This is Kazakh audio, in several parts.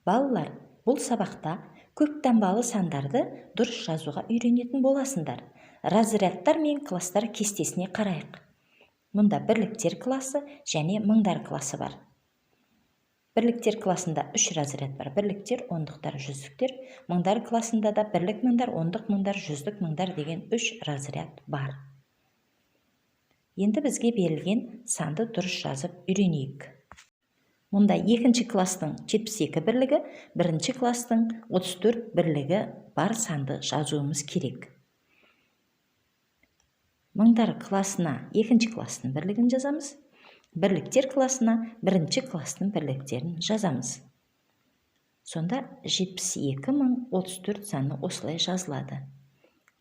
Балалар, бұл сабақта көптанбалы сандарды дұрыс жазуға үйренетін боласыңдар. Разрядтар мен класстар кестесіне қарайық. Мұнда бірліктер класы және мыңдар класы бар. Бірліктер класында 3 разряд бар. Бірліктер, ондықтар, жүздіктер. Мыңдар класында да бірлік мыңдар, ондық мыңдар, жүздік мыңдар деген 3 разряд бар. Енді бізге берілген санды дұрыс жазып үйренейік. Мұнда 2 кластың 72 бірлігі, 1 кластың 34 бірлігі бар санды жазуымыз керек. Мыңдар класына 2 кластың бірлігін жазамыз. Бірліктер класына 1 кластың бірліктерін жазамыз. Сонда 72.034 саны осылай жазылады.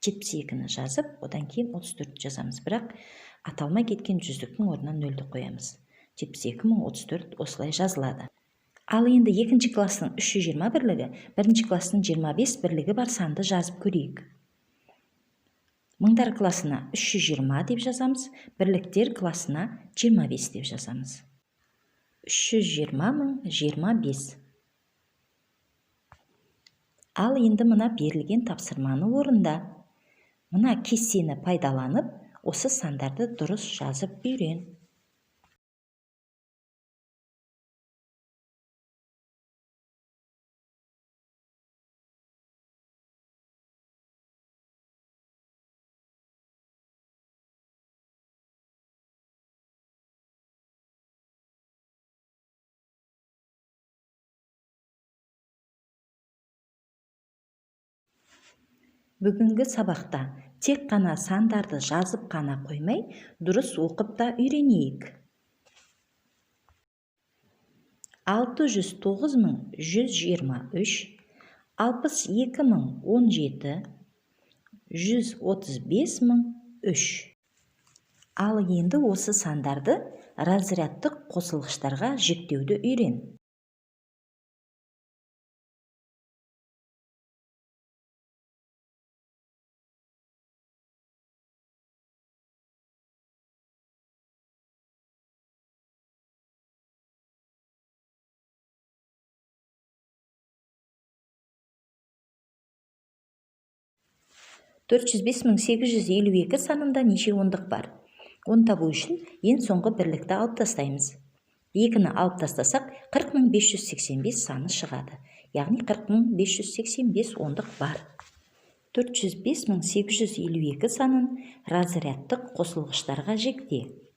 72-ні жазып, одан кейін 34 жазамыз. Бірақ аталмай кеткен жүздіктің орнына 0-ді қоямыз. 72.034 осылай жазылады. Ал енді 2 кластың 320 бірлігі, 1 кластың 25 бірлігі бар санды жазып көрейік. Мыңдар класына 320 деп жазамыз, бірліктер класына 25 деп жазамыз. 320.025. Ал енді мына берілген тапсырманы орында. Мына кестені пайдаланып, осы сандарды дұрыс жазып үйрен. Бүгінгі сабақта тек қана сандарды жазып қана қоймай, дұрыс оқып та үйренейік. 609.123, 62.017, 135.003. Ал енді осы сандарды разрядтық қосылғыштарға жіктеуді үйрен. (405.852) санында неше ондық бар? Оны табу үшін ең соңғы бірлікті алып тастаймыз. 2-ні алып тастасақ, 40.585 саны шығады. Яғни 40.585 ондық бар. 405.852 санын разрядтық қосылғыштарға жікте.